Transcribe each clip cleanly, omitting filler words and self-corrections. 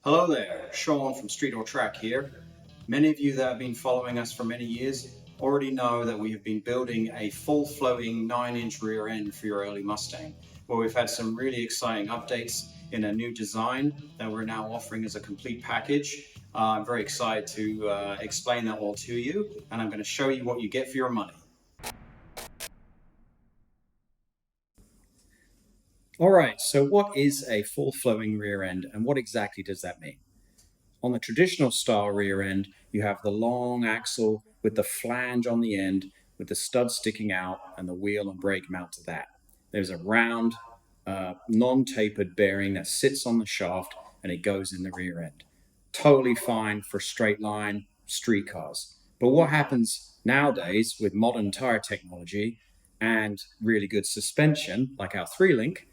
Hello there, Sean from Street or Track here. Many of you that have been following us for many years already know that we have been building a full flowing 9-inch rear end for your early Mustang, where we've had some really exciting updates in a new design that we're now offering as a complete package. I'm very excited to explain that all to you, and I'm going to show you what you get for your money. All right, so what is a full flowing rear end and what exactly does that mean? On the traditional style rear end, you have the long axle with the flange on the end, with the stud sticking out and the wheel and brake mount to that. There's a round, non-tapered bearing that sits on the shaft and it goes in the rear end. Totally fine for straight line street cars. But what happens nowadays with modern tire technology and really good suspension, like our 3-link,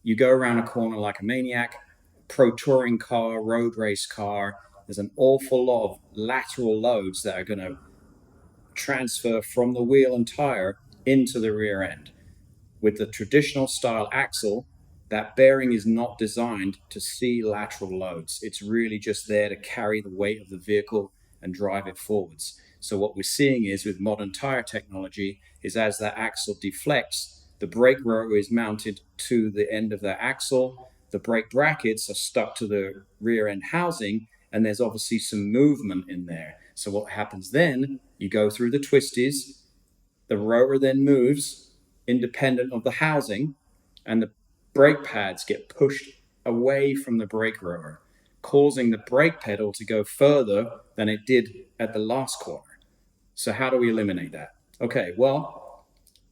you go around a corner like a maniac, pro touring car, road race car. There's an awful lot of lateral loads that are going to transfer from the wheel and tire into the rear end. With the traditional style axle, that bearing is not designed to see lateral loads. It's really just there to carry the weight of the vehicle and drive it forwards. So what we're seeing is with modern tire technology is as that axle deflects, the brake rotor is mounted to the end of the axle. The brake brackets are stuck to the rear end housing, and there's obviously some movement in there. So what happens then, you go through the twisties, the rotor then moves independent of the housing, and the brake pads get pushed away from the brake rotor, causing the brake pedal to go further than it did at the last corner. So how do we eliminate that? Okay, well,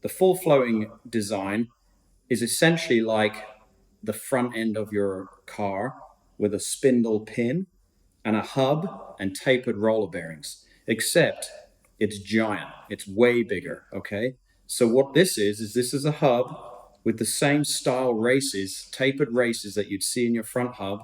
the full flowing design is essentially like the front end of your car with a spindle pin and a hub and tapered roller bearings, except it's giant. It's way bigger, okay? So what this is this is a hub with the same style races, tapered races that you'd see in your front hub.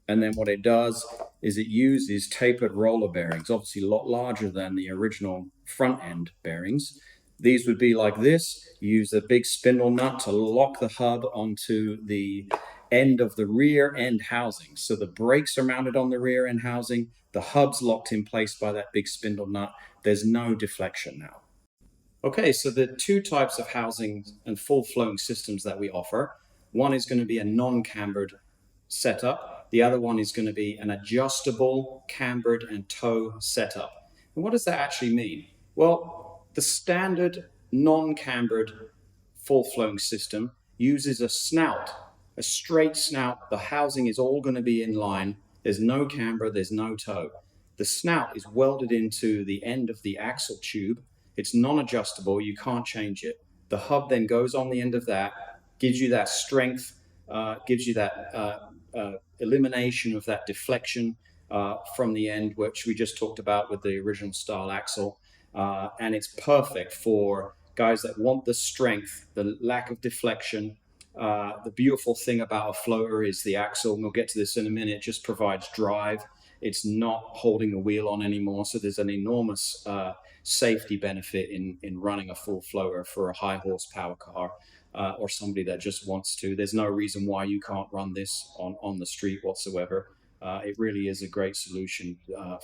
And then what it does is it uses tapered roller bearings, obviously a lot larger than the original front end bearings. These would be like this. You use a big spindle nut to lock the hub onto the end of the rear end housing. So the brakes are mounted on the rear end housing. The hub's locked in place by that big spindle nut. There's no deflection now. Okay, so the two types of housing and full flowing systems that we offer. One is going to be a non-cambered setup. The other one is going to be an adjustable cambered and toe setup. And what does that actually mean? Well, the standard non-cambered full flowing system uses a snout, a straight snout. The housing is all going to be in line. There's no camber, there's no toe. The snout is welded into the end of the axle tube. It's non-adjustable, you can't change it. The hub then goes on the end of that, gives you that strength, gives you that elimination of that deflection from the end, which we just talked about with the original style axle. And it's perfect for guys that want the strength, the lack of deflection. The beautiful thing about a floater is the axle, and we'll get to this in a minute, just provides drive. It's not holding the wheel on anymore, so there's an enormous safety benefit in running a full floater for a high horsepower car or somebody that just wants to. There's no reason why you can't run this on the street whatsoever. It really is a great solution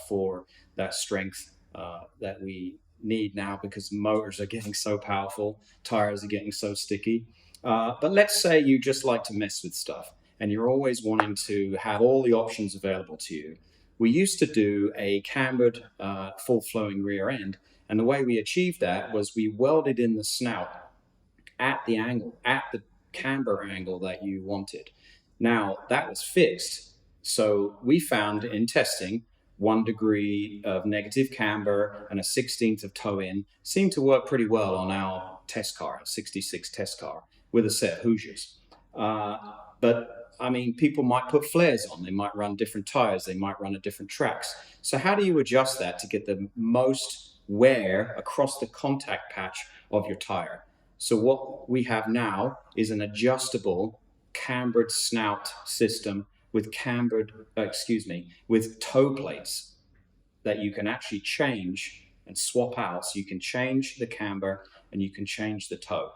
for that strength that we need now because motors are getting so powerful, tires are getting so sticky. But let's say you just like to mess with stuff and you're always wanting to have all the options available to you. We used to do a cambered full flowing rear end, and the way we achieved that was we welded in the snout at the angle, at the camber angle that you wanted. Now that was fixed. So we found in testing 1 degree of negative camber and a 1/16 of toe in seemed to work pretty well on our test car, a 66 test car with a set of Hoosiers. But I mean, people might put flares on, they might run different tires, they might run at different tracks. So how do you adjust that to get the most wear across the contact patch of your tire? So what we have now is an adjustable cambered snout system with with toe plates that you can actually change and swap out. So you can change the camber and you can change the toe.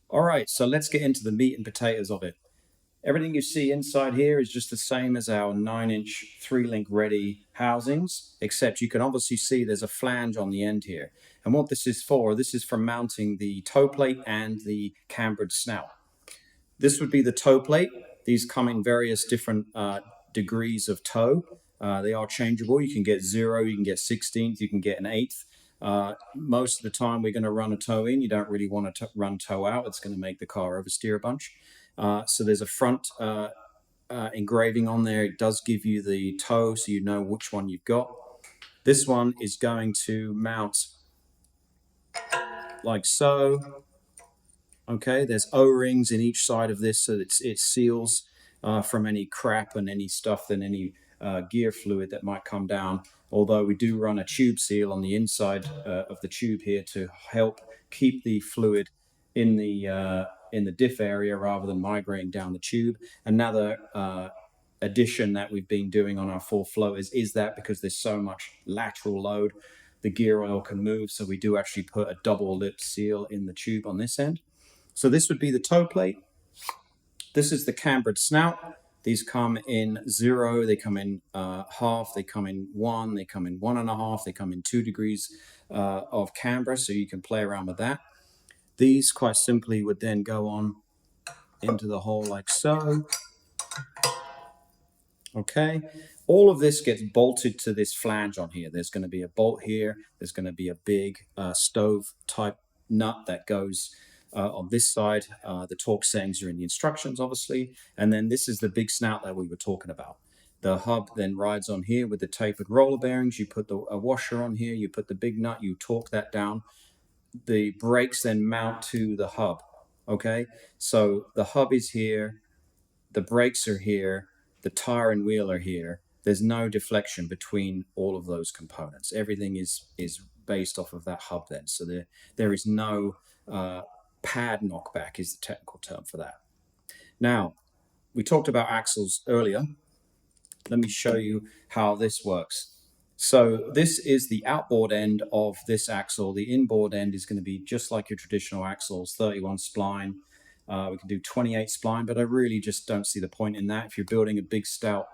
All right, so let's get into the meat and potatoes of it. Everything you see inside here is just the same as our 9-inch 3-link ready housings, except you can obviously see there's a flange on the end here. And what this is for mounting the toe plate and the cambered snout. This would be the toe plate. These come in various different degrees of toe. They are changeable. You can get 0, you can get 16th, you can get an 1/8. Most of the time we're going to run a toe in. You don't really want to run toe out. It's going to make the car oversteer a bunch. So there's a front engraving on there. It does give you the toe so you know which one you've got. This one is going to mount like so. Okay, there's O-rings in each side of this so it seals from any crap and any stuff and any gear fluid that might come down. Although we do run a tube seal on the inside of the tube here to help keep the fluid in the diff area rather than migrating down the tube. Another addition that we've been doing on our full flow is that because there's so much lateral load, the gear oil can move. So we do actually put a double lip seal in the tube on this end. So this would be the toe plate. This is the cambered snout. These come in 0, they come in half, they come in 1, they come in 1.5, they come in 2 degrees of camber, so you can play around with that. These quite simply would then go on into the hole like so. Okay, all of this gets bolted to this flange on here. There's going to be a bolt here. There's going to be a big stove type nut that goes on this side. The torque settings are in the instructions, obviously. And then this is the big snout that we were talking about. The hub then rides on here with the tapered roller bearings. You put a washer on here. You put the big nut. You torque that down. The brakes then mount to the hub. Okay, so the hub is here. The brakes are here. The tire and wheel are here. There's no deflection between all of those components. Everything is based off of that hub then. So there is no pad knockback is the technical term for that. Now, we talked about axles earlier. Let me show you how this works. So this is the outboard end of this axle. The inboard end is going to be just like your traditional axles, 31 spline. We can do 28 spline, but I really just don't see the point in that. If you're building a big, stout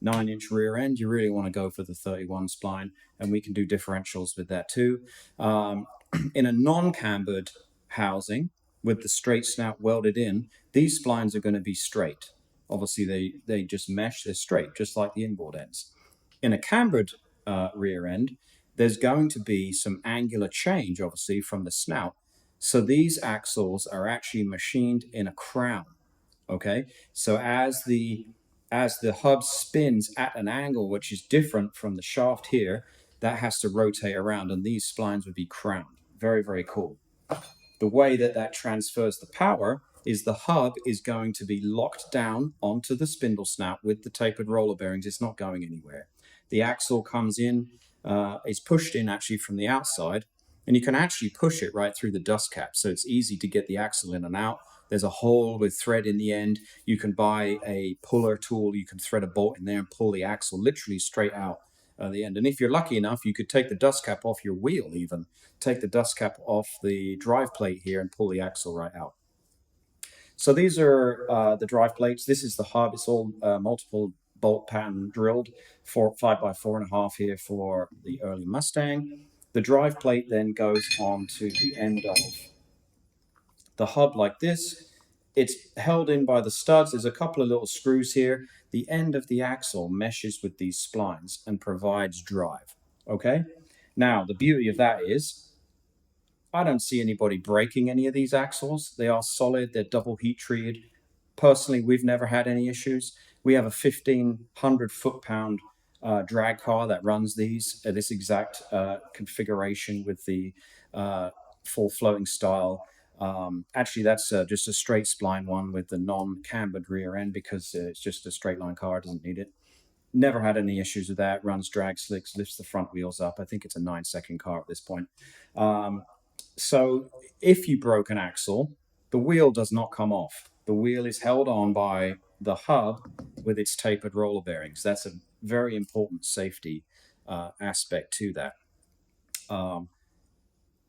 9-inch rear end, you really want to go for the 31 spline, and we can do differentials with that too. In a non-cambered housing with the straight snout welded in, these splines are going to be straight. Obviously, they just mesh, they're straight, just like the inboard ends. In a cambered rear end, there's going to be some angular change, obviously, from the snout. So these axles are actually machined in a crown, okay? So as the hub spins at an angle which is different from the shaft here, that has to rotate around, and these splines would be crowned. Very, very cool. The way that transfers the power is the hub is going to be locked down onto the spindle snout with the tapered roller bearings. It's not going anywhere. The axle comes in, is pushed in actually from the outside, and you can actually push it right through the dust cap. So it's easy to get the axle in and out. There's a hole with thread in the end. You can buy a puller tool. You can thread a bolt in there and pull the axle literally straight out the end. And if you're lucky enough, you could take the dust cap off your wheel even. Take the dust cap off the drive plate here and pull the axle right out. So these are the drive plates. This is the hub. It's all multiple bolt pattern drilled for 5x4.5 here for the early Mustang. The drive plate then goes on to the end of the hub like this. It's held in by the studs. There's a couple of little screws here. The end of the axle meshes with these splines and provides drive. Okay? Now, the beauty of that is I don't see anybody breaking any of these axles. They are solid. They're double heat treated. Personally, we've never had any issues. We have a 1,500 foot-pound drag car that runs these, this exact configuration with the full flowing style. Actually, that's just a straight spline one with the non-cambered rear end because it's just a straight line car, doesn't need it. Never had any issues with that. Runs drag slicks, lifts the front wheels up. I think it's a 9-second car at this point. So if you broke an axle, the wheel does not come off. The wheel is held on by the hub with its tapered roller bearings. That's a very important safety aspect to that.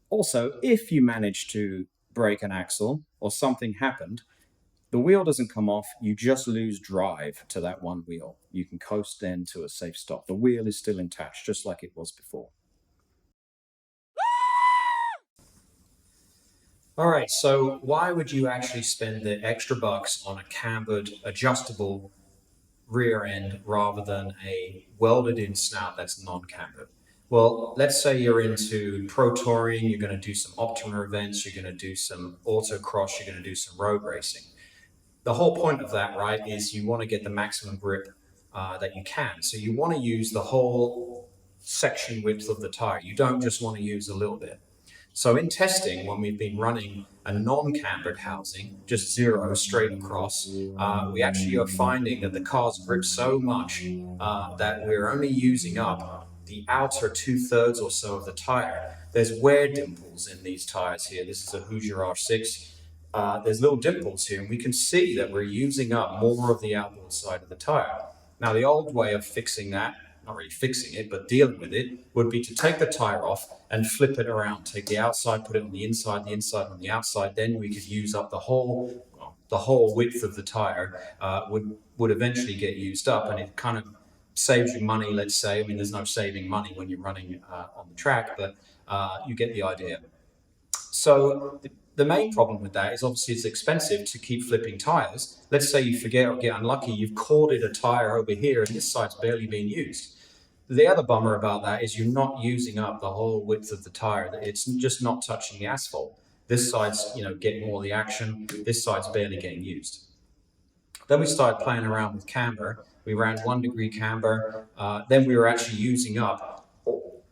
Also, if you manage to break an axle or something happened, The wheel doesn't come off, you just lose drive to that one wheel. You can coast then to a safe stop. The wheel is still intact, just like it was before. All right, so why would you actually spend the extra bucks on a cambered, adjustable rear end rather than a welded in snout that's non-cambered? Well, let's say you're into pro touring, you're going to do some Optima events, you're going to do some autocross, you're going to do some road racing. The whole point of that, right, is you want to get the maximum grip that you can. So you want to use the whole section width of the tire. You don't just want to use a little bit. So in testing, when we've been running a non-cambered housing, just zero straight across, we actually are finding that the cars grip so much that we're only using up the outer 2/3 or so of the tire. There's wear dimples in these tires here. This is a Hoosier R6. There's little dimples here, and we can see that we're using up more of the outboard side of the tire. Now, the old way of fixing that, not really fixing it, but dealing with it, would be to take the tire off and flip it around. Take the outside, put it on the inside on the outside. Then we could use up the whole width of the tire. Would eventually get used up, and it kind of saves you money. Let's say, I mean, there's no saving money when you're running on the track, but you get the idea. So the main problem with that is obviously it's expensive to keep flipping tires. Let's say you forget or get unlucky, you've corded a tire over here and this side's barely being used. The other bummer about that is you're not using up the whole width of the tire. It's just not touching the asphalt. This side's, getting all the action. This side's barely getting used. Then we started playing around with camber. We ran 1 degree camber. Then we were actually using up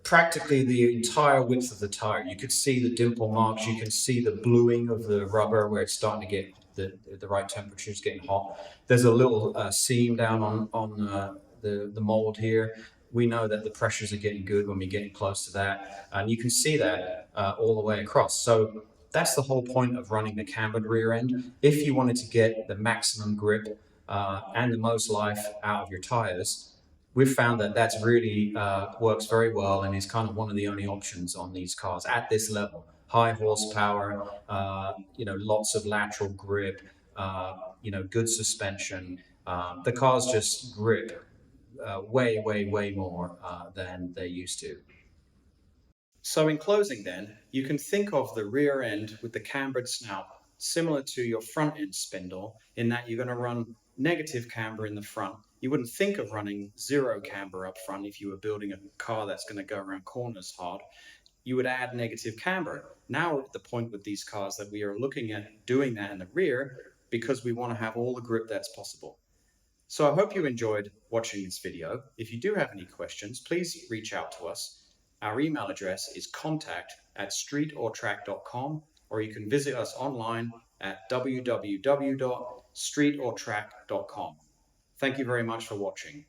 practically the entire width of the tire. You could see the dimple marks. You can see the bluing of the rubber where it's starting to get the right temperature. It's getting hot. There's a little seam down on the mold here. We know that the pressures are getting good when we're getting close to that, and you can see that all the way across. So that's the whole point of running the cambered rear end. If you wanted to get the maximum grip and the most life out of your tires, we've found that that's really works very well and is kind of one of the only options on these cars at this level. High horsepower, lots of lateral grip, good suspension. The cars just grip way, way, way more than they used to. So in closing then, you can think of the rear end with the cambered snout similar to your front end spindle in that you're going to run negative camber in the front. You wouldn't think of running zero camber up front if you were building a car that's going to go around corners hard. You would add negative camber. Now we're at the point with these cars that we are looking at doing that in the rear because we want to have all the grip that's possible. So I hope you enjoyed watching this video. If you do have any questions, please reach out to us. Our email address is contact@streetortrack.com, or you can visit us online at www.streetortrack.com. Thank you very much for watching.